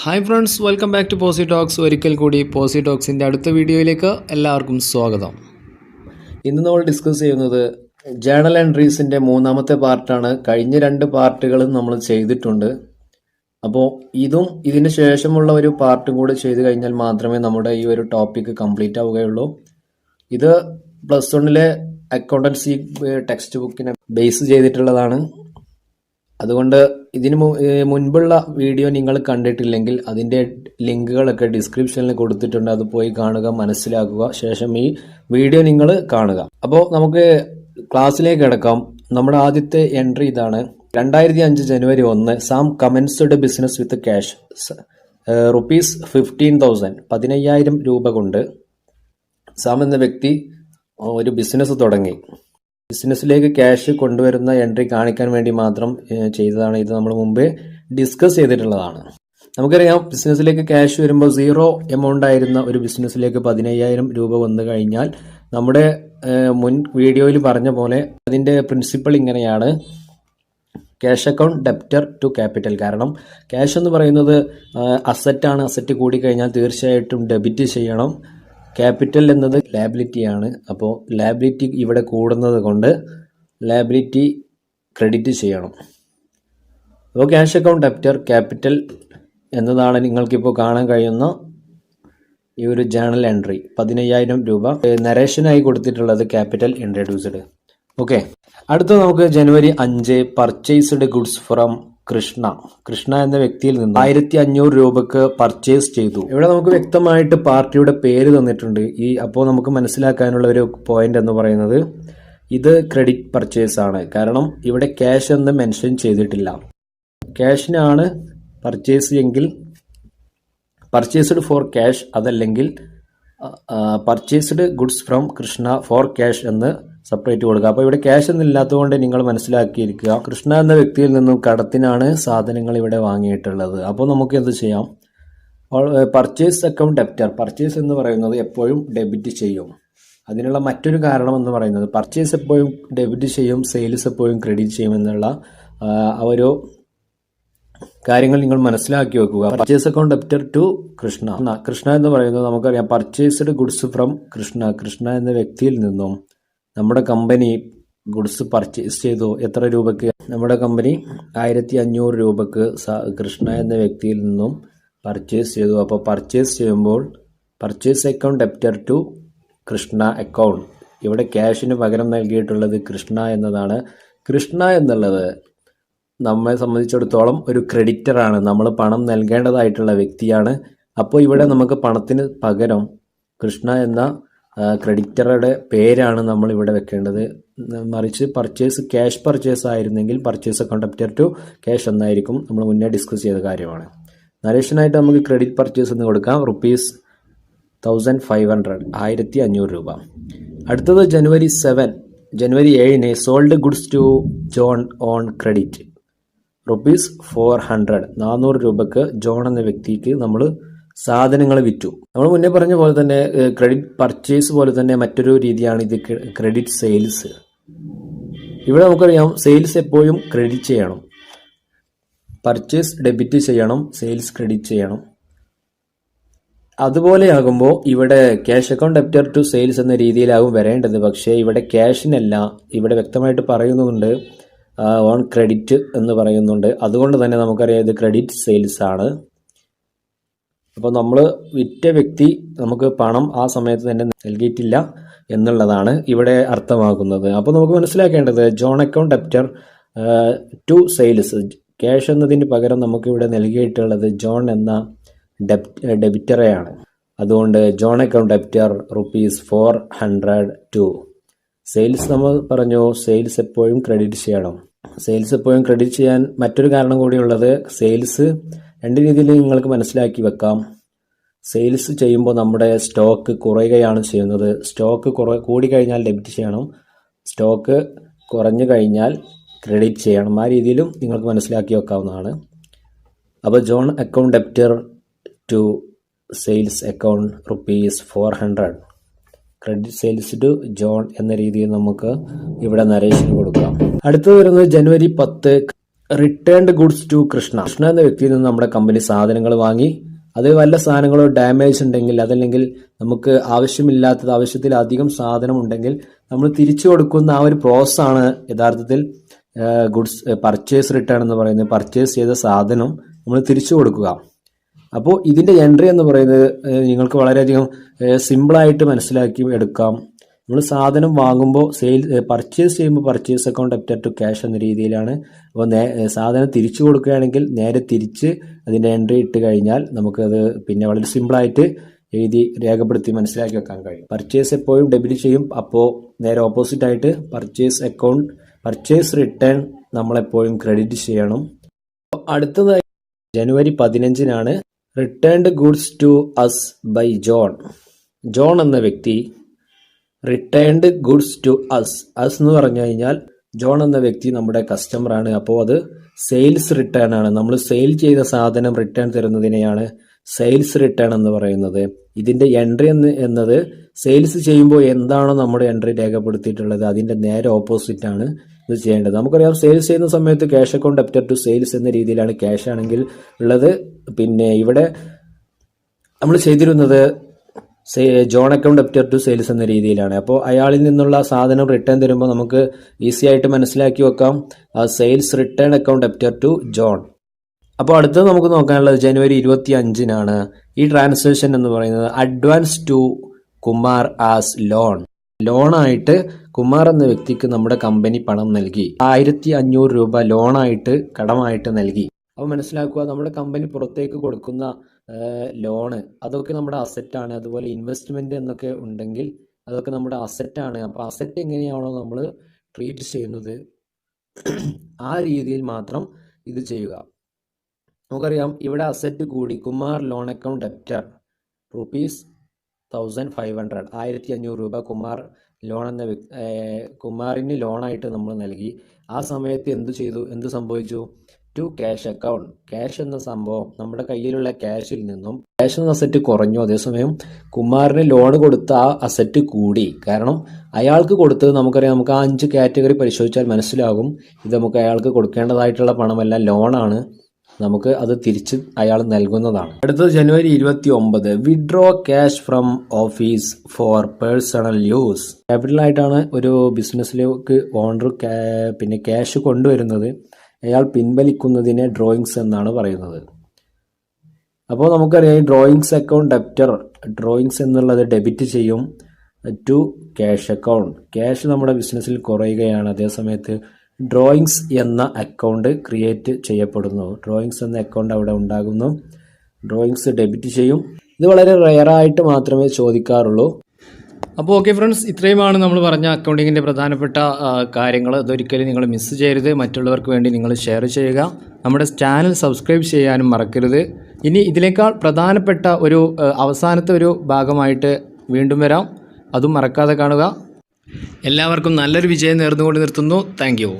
Hi friends, welcome back to Posi Talks കൂടി പോസി ടോക്സിൻ്റെ അടുത്ത വീഡിയോയിലേക്ക് എല്ലാവർക്കും സ്വാഗതം. ഇന്ന് നമ്മൾ ഡിസ്കസ് ചെയ്യുന്നത് ജേണൽ എൻട്രീസിൻ്റെ മൂന്നാമത്തെ പാർട്ടാണ്. കഴിഞ്ഞ 2 പാർട്ടുകളും നമ്മൾ ചെയ്തിട്ടുണ്ട്. അപ്പോൾ ഇതിന് ശേഷമുള്ള ഒരു പാർട്ടും കൂടി ചെയ്ത് കഴിഞ്ഞാൽ മാത്രമേ നമ്മുടെ ഈ ഒരു ടോപ്പിക്ക് കംപ്ലീറ്റ് ആവുകയുള്ളൂ. ഇത് +1 അക്കൗണ്ടൻസി ടെക്സ്റ്റ് ബുക്കിനെ ബേസ് ചെയ്തിട്ടുള്ളതാണ്. അതുകൊണ്ട് ഇതിന് മുൻപുള്ള വീഡിയോ നിങ്ങൾ കണ്ടിട്ടില്ലെങ്കിൽ അതിൻ്റെ ലിങ്കുകളൊക്കെ ഡിസ്ക്രിപ്ഷനിൽ കൊടുത്തിട്ടുണ്ട്. അത് പോയി കാണുക, മനസ്സിലാക്കുക, ശേഷം ഈ വീഡിയോ നിങ്ങൾ കാണുക. അപ്പോൾ നമുക്ക് ക്ലാസ്സിലേക്ക് കിടക്കാം. നമ്മുടെ ആദ്യത്തെ എൻട്രി ഇതാണ്. 2005 ജനുവരി 1 Sam commenced business with cash ₹15,000 15,000 രൂപ കൊണ്ട് സാം എന്ന വ്യക്തി ഒരു ബിസിനസ് തുടങ്ങി. ബിസിനസ്സിലേക്ക് ക്യാഷ് കൊണ്ടുവരുന്ന എൻട്രി കാണിക്കാൻ വേണ്ടി മാത്രം ചെയ്തതാണ്. ഇത് നമ്മൾ മുമ്പേ ഡിസ്കസ് ചെയ്തിട്ടുള്ളതാണ്. നമുക്കറിയാം, ബിസിനസ്സിലേക്ക് ക്യാഷ് വരുമ്പോൾ 0 എമൗണ്ട് ആയിരുന്ന ഒരു ബിസിനസ്സിലേക്ക് 15,000 രൂപ വന്നു കഴിഞ്ഞാൽ നമ്മുടെ മുൻ വീഡിയോയിൽ പറഞ്ഞ പോലെ അതിൻ്റെ പ്രിൻസിപ്പൾ ഇങ്ങനെയാണ്: cash account debtor to capital. കാരണം ക്യാഷ് എന്ന് പറയുന്നത് അസറ്റാണ്. അസറ്റ് കൂടിക്കഴിഞ്ഞാൽ തീർച്ചയായിട്ടും ഡെബിറ്റ് ചെയ്യണം. ക്യാപിറ്റൽ എന്നത് ലാബിലിറ്റിയാണ്. അപ്പോൾ ലാബിലിറ്റി ഇവിടെ കൂടുന്നത് കൊണ്ട് ലാബിലിറ്റി ക്രെഡിറ്റ് ചെയ്യണം. അപ്പോൾ ക്യാഷ് അക്കൗണ്ട് ഡെപ്റ്റർ ക്യാപിറ്റൽ എന്നതാണ് നിങ്ങൾക്കിപ്പോൾ കാണാൻ കഴിയുന്ന ഈ ഒരു ജേണൽ എൻട്രി. 15,000 രൂപ നരേഷനായി കൊടുത്തിട്ടുള്ളത് ക്യാപിറ്റൽ ഇൻട്രൊഡ്യൂസ്ഡ്. ഓക്കെ, അടുത്ത നമുക്ക് ജനുവരി 5 പർച്ചേസ്ഡ് ഗുഡ്സ് ഫ്രം കൃഷ്ണ എന്ന വ്യക്തിയിൽ നിന്ന് 1,500 രൂപക്ക് പർച്ചേസ് ചെയ്തു. ഇവിടെ നമുക്ക് വ്യക്തമായിട്ട് പാർട്ടിയുടെ പേര് തന്നിട്ടുണ്ട്. അപ്പോൾ നമുക്ക് മനസ്സിലാക്കാനുള്ള ഒരു പോയിന്റ് എന്ന് പറയുന്നത് ഇത് ക്രെഡിറ്റ് പർച്ചേസ് ആണ്. കാരണം ഇവിടെ ക്യാഷ് എന്ന് മെൻഷൻ ചെയ്തിട്ടില്ല. ക്യാഷിനാണ് പർച്ചേസ് എങ്കിൽ പർച്ചേസ്ഡ് ഫോർ ക്യാഷ്, അതല്ലെങ്കിൽ purchased goods from Krishna for cash എന്ന് സെപ്പറേറ്റ് കൊടുക്കുക. അപ്പോൾ ഇവിടെ ക്യാഷ് എന്നില്ലാത്തതുകൊണ്ട് നിങ്ങൾ മനസ്സിലാക്കിയിരിക്കുക, കൃഷ്ണ എന്ന വ്യക്തിയിൽ നിന്നും കടത്തിനാണ് സാധനങ്ങൾ ഇവിടെ വാങ്ങിയിട്ടുള്ളത്. അപ്പോൾ നമുക്ക് എന്ത് ചെയ്യാം? പർച്ചേസ് അക്കൗണ്ട് ഡെപ്റ്റർ, പർച്ചേസ് എന്ന് പറയുന്നത് എപ്പോഴും ഡെബിറ്റ് ചെയ്യും. അതിനുള്ള മറ്റൊരു കാരണം എന്ന് പറയുന്നത് പർച്ചേസ് എപ്പോഴും ഡെബിറ്റ് ചെയ്യും, സെയിൽസ് എപ്പോഴും ക്രെഡിറ്റ് ചെയ്യും എന്നുള്ള ഒരു കാര്യങ്ങൾ നിങ്ങൾ മനസ്സിലാക്കി വെക്കുക. Purchase account debtor to Krishna എന്ന് പറയുന്നത് നമുക്കറിയാം പർച്ചേസ്ഡ് ഗുഡ്സ് ഫ്രം കൃഷ്ണ എന്ന വ്യക്തിയിൽ നിന്നും നമ്മുടെ കമ്പനി ഗുഡ്സ് പർച്ചേസ് ചെയ്തു. എത്ര രൂപയ്ക്ക്? നമ്മുടെ കമ്പനി 1,500 രൂപക്ക് കൃഷ്ണ എന്ന വ്യക്തിയിൽ നിന്നും പർച്ചേസ് ചെയ്തു. അപ്പോൾ പർച്ചേസ് ചെയ്യുമ്പോൾ purchase account debtor to Krishna account. ഇവിടെ ക്യാഷിന് പകരം നൽകിയിട്ടുള്ളത് കൃഷ്ണ എന്നതാണ്. കൃഷ്ണ എന്നുള്ളത് നമ്മെ സംബന്ധിച്ചിടത്തോളം ഒരു ക്രെഡിറ്ററാണ്. നമ്മൾ പണം നൽകേണ്ടതായിട്ടുള്ള വ്യക്തിയാണ്. അപ്പോൾ ഇവിടെ നമുക്ക് പണത്തിന് പകരം കൃഷ്ണ എന്ന ക്രെഡിറ്ററുടെ പേരാണ് നമ്മൾ ഇവിടെ വെക്കേണ്ടത്. മറിച്ച് ക്യാഷ് പർച്ചേസ് ആയിരുന്നെങ്കിൽ purchase account debtor to cash എന്നായിരിക്കും. നമ്മൾ മുന്നേ ഡിസ്കസ് ചെയ്ത കാര്യമാണ്. നരേഷനായിട്ട് നമുക്ക് ക്രെഡിറ്റ് പർച്ചേസ് എന്ന് കൊടുക്കാം. ₹1,500 1,500 രൂപ. അടുത്തത് January 7 sold goods to John on credit ₹400 400 രൂപക്ക് ജോൺ എന്ന വ്യക്തിക്ക് നമ്മൾ സാധനങ്ങൾ വിറ്റു. നമ്മൾ മുന്നേ പറഞ്ഞ പോലെ തന്നെ ക്രെഡിറ്റ് പർച്ചേസ് പോലെ തന്നെ മറ്റൊരു രീതിയാണ് ഇത് ക്രെഡിറ്റ് സെയിൽസ്. ഇവിടെ നമുക്കറിയാം സെയിൽസ് എപ്പോഴും ക്രെഡിറ്റ് ചെയ്യണം. പർച്ചേസ് ഡെബിറ്റ് ചെയ്യണം, സെയിൽസ് ക്രെഡിറ്റ് ചെയ്യണം. അതുപോലെയാകുമ്പോൾ ഇവിടെ cash account debtor to sales എന്ന രീതിയിലാകും വരേണ്ടത്. പക്ഷേ ഇവിടെ ക്യാഷിനല്ല, ഇവിടെ വ്യക്തമായിട്ട് പറയുന്നുണ്ട് ഓൺ ക്രെഡിറ്റ് എന്ന് പറയുന്നുണ്ട്. അതുകൊണ്ട് തന്നെ നമുക്കറിയാം ഇത് ക്രെഡിറ്റ് സെയിൽസ് ആണ്. അപ്പോൾ നമ്മൾ വിറ്റ വ്യക്തി നമുക്ക് പണം ആ സമയത്ത് തന്നെ നൽകിയിട്ടില്ല എന്നുള്ളതാണ് ഇവിടെ അർത്ഥമാക്കുന്നത്. അപ്പോൾ നമുക്ക് മനസ്സിലാക്കേണ്ടത് John account debtor to sales, cash എന്നതിന് പകരം നമുക്ക് ഇവിടെ നൽകിയിട്ടുള്ളത് ജോൺ എന്ന ഡെബിറ്ററെയാണ്. അതുകൊണ്ട് John account debtor ₹400 to sales. നമ്മൾ പറഞ്ഞു സെയിൽസ് എപ്പോഴും ക്രെഡിറ്റ് ചെയ്യണം. സെയിൽസ് എപ്പോഴും ക്രെഡിറ്റ് ചെയ്യാൻ മറ്റൊരു കാരണം കൂടിയുള്ളത്, സെയിൽസ് 2 രീതിയിൽ നിങ്ങൾക്ക് മനസ്സിലാക്കി വെക്കാം. സെയിൽസ് ചെയ്യുമ്പോൾ നമ്മുടെ സ്റ്റോക്ക് കുറയുകയാണ് ചെയ്യുന്നത്. സ്റ്റോക്ക് കൂടിക്കഴിഞ്ഞാൽ ഡെബിറ്റ് ചെയ്യണം, സ്റ്റോക്ക് കുറഞ്ഞു കഴിഞ്ഞാൽ ക്രെഡിറ്റ് ചെയ്യണം. ആ രീതിയിലും നിങ്ങൾക്ക് മനസ്സിലാക്കി വെക്കാവുന്നതാണ്. അപ്പോൾ John account debtor to sales account ₹400 credit sales to John എന്ന രീതിയിൽ നമുക്ക് ഇവിടെ നരേഷന് കൊടുക്കാം. അടുത്തത് വരുന്നത് January 10 returned goods to Krishna. Krishna എന്ന വ്യക്തിയിൽ നിന്ന് നമ്മുടെ കമ്പനി സാധനങ്ങൾ വാങ്ങി, അത് വല്ല സാധനങ്ങളോ ഡാമേജ് ഉണ്ടെങ്കിൽ, അതല്ലെങ്കിൽ നമുക്ക് ആവശ്യമില്ലാത്തത്, ആവശ്യത്തിലധികം സാധനം ഉണ്ടെങ്കിൽ നമ്മൾ തിരിച്ചു കൊടുക്കുന്ന ആ ഒരു പ്രോസസ്സാണ് യഥാർത്ഥത്തിൽ ഗുഡ്സ് പർച്ചേസ് റിട്ടേൺ എന്ന് പറയുന്നത്. പർച്ചേസ് ചെയ്ത സാധനം നമ്മൾ തിരിച്ചു കൊടുക്കുക. അപ്പോൾ ഇതിന്റെ എൻട്രി എന്ന് പറയുന്നത് നിങ്ങൾക്ക് വളരെയധികം സിമ്പിളായിട്ട് മനസ്സിലാക്കി എടുക്കാം. നമ്മൾ സാധനം വാങ്ങുമ്പോൾ പർച്ചേസ് ചെയ്യുമ്പോൾ purchase account debited to cash എന്ന രീതിയിലാണ്. അപ്പോൾ സാധനം തിരിച്ചു കൊടുക്കുകയാണെങ്കിൽ നേരെ തിരിച്ച് അതിന്റെ എൻട്രി ഇട്ട് കഴിഞ്ഞാൽ നമുക്കത് പിന്നെ വളരെ സിമ്പിളായിട്ട് എഴുതി രേഖപ്പെടുത്തി മനസ്സിലാക്കി വെക്കാൻ കഴിയും. പർച്ചേസ് എപ്പോഴും ഡെബിറ്റ് ചെയ്യും. അപ്പോൾ നേരെ ഓപ്പോസിറ്റ് ആയിട്ട് പർച്ചേസ് റിട്ടേൺ നമ്മളെപ്പോഴും ക്രെഡിറ്റ് ചെയ്യണം. അടുത്തതായി ജനുവരി 15-നാണ് returned goods to us by John. John എന്ന വ്യക്തി റിട്ടേൺഡ് ഗുഡ്സ് ടു അസ് എന്ന് പറഞ്ഞു കഴിഞ്ഞാൽ ജോൺ എന്ന വ്യക്തി നമ്മുടെ കസ്റ്റമറാണ്. അപ്പോൾ അത് സെയിൽസ് റിട്ടേൺ ആണ്. നമ്മൾ സെയിൽ ചെയ്ത സാധനം റിട്ടേൺ തരുന്നതിനെയാണ് സെയിൽസ് റിട്ടേൺ എന്ന് പറയുന്നത്. ഇതിന്റെ എൻട്രി എന്നത് സെയിൽസ് ചെയ്യുമ്പോൾ എന്താണോ നമ്മുടെ എൻട്രി രേഖപ്പെടുത്തിയിട്ടുള്ളത് അതിന്റെ നേരെ ഓപ്പോസിറ്റ് ആണ് ഇത് ചെയ്യേണ്ടത്. നമുക്കറിയാം, സെയിൽസ് ചെയ്യുന്ന സമയത്ത് cash account debited to sales എന്ന രീതിയിലാണ് ക്യാഷ് ആണെങ്കിൽ ഉള്ളത്. പിന്നെ ഇവിടെ നമ്മൾ ചെയ്തിരുന്നത് John account debited to sales എന്ന രീതിയിലാണ്. അപ്പോൾ അയാളിൽ നിന്നുള്ള സാധനം റിട്ടേൺ തരുമ്പോൾ നമുക്ക് ഈസി ആയിട്ട് മനസ്സിലാക്കി വെക്കാം, sales return account debited to John. അപ്പോൾ അടുത്തത് നമുക്ക് നോക്കാനുള്ളത് ജനുവരി 25-നാണ്. ഈ ട്രാൻസാക്ഷൻ എന്ന് പറയുന്നത് അഡ്വാൻസ് ടു കുമാർ ആസ് ലോണായിട്ട് കുമാർ എന്ന വ്യക്തിക്ക് നമ്മുടെ കമ്പനി പണം നൽകി. 1500 രൂപ ലോണായിട്ട് കടമായിട്ട് നൽകി. അപ്പോൾ മനസ്സിലാക്കുക, നമ്മുടെ കമ്പനി പുറത്തേക്ക് കൊടുക്കുന്ന ലോണ് അതൊക്കെ നമ്മുടെ അസറ്റാണ്. അതുപോലെ ഇൻവെസ്റ്റ്മെന്റ് എന്നൊക്കെ ഉണ്ടെങ്കിൽ അതൊക്കെ നമ്മുടെ അസറ്റാണ്. അപ്പോൾ അസറ്റ് എങ്ങനെയാണോ നമ്മൾ ട്രീറ്റ് ചെയ്യുന്നത് ആ രീതിയിൽ മാത്രം ഇത് ചെയ്യുക. നമുക്കറിയാം, ഇവിടെ അസറ്റ് കൂടി. കുമാർ ലോൺ അക്കൗണ്ട് ഡെപ്റ്റർ ₹1500, 1500 രൂപ കുമാറിന് ലോണായിട്ട് നമ്മൾ നൽകി. ആ സമയത്ത് എന്ത് സംഭവിച്ചു? To cash account. ക്യാഷ് എന്ന സംഭവം നമ്മുടെ കയ്യിലുള്ള ക്യാഷിൽ നിന്നും ക്യാഷ് എന്ന അസറ്റ് കുറഞ്ഞു. അതേസമയം കുമാറിന് ലോൺ കൊടുത്ത ആ അസറ്റ് കൂടി. കാരണം അയാൾക്ക് കൊടുത്തത് നമുക്കറിയാം, നമുക്ക് ആ 5 കാറ്റഗറി പരിശോധിച്ചാൽ മനസ്സിലാകും. ഇത് നമുക്ക് അയാൾക്ക് കൊടുക്കേണ്ടതായിട്ടുള്ള പണമല്ല, ലോണാണ്. നമുക്ക് അത് തിരിച്ച് അയാൾ നൽകുന്നതാണ്. അടുത്തത് ജനുവരി 29, withdraw cash from office for personal use. ക്യാപിറ്റലായിട്ടാണ് ഒരു ബിസിനസ്സിലേക്ക് ഓണർ പിന്നെ ക്യാഷ് കൊണ്ടുവരുന്നത്. അയാൾ പിൻവലിക്കുന്നതിനെ ഡ്രോയിങ്സ് എന്നാണ് പറയുന്നത്. അപ്പോൾ നമുക്കറിയാം, ഡ്രോയിങ്സ് അക്കൗണ്ട് ഡെപ്റ്റർ, ഡ്രോയിങ്സ് എന്നുള്ളത് ഡെബിറ്റ് ചെയ്യും ടു ക്യാഷ് അക്കൗണ്ട്. ക്യാഷ് നമ്മുടെ ബിസിനസ്സിൽ കുറയുകയാണ്. അതേസമയത്ത് ഡ്രോയിങ്സ് എന്ന അക്കൗണ്ട് ക്രിയേറ്റ് ചെയ്യപ്പെടുന്നു. ഡ്രോയിങ്സ് എന്ന അക്കൗണ്ട് അവിടെ ഉണ്ടാകുന്നു. ഡ്രോയിങ്സ് ഡെബിറ്റ് ചെയ്യും. ഇത് വളരെ റെയറായിട്ട് മാത്രമേ ചോദിക്കാറുള്ളൂ. അപ്പോൾ ഓക്കെ ഫ്രണ്ട്സ്, ഇത്രയുമാണ് നമ്മൾ പറഞ്ഞ അക്കൗണ്ടിങ്ങിൻ്റെ പ്രധാനപ്പെട്ട കാര്യങ്ങൾ. അതൊരിക്കലും നിങ്ങൾ മിസ് ചെയ്യരുത്. മറ്റുള്ളവർക്ക് വേണ്ടി നിങ്ങൾ ഷെയർ ചെയ്യുക. നമ്മുടെ ചാനൽ സബ്സ്ക്രൈബ് ചെയ്യാനും മറക്കരുത്. ഇനി ഇതിനേക്കാൾ പ്രധാനപ്പെട്ട ഒരു അവസാനത്തെ ഒരു ഭാഗമായിട്ട് വീണ്ടും വരാം. അതും മറക്കാതെ കാണുക. എല്ലാവർക്കും നല്ലൊരു വിജയം നേർന്നുകൊണ്ട് നിർത്തുന്നു. Thank you.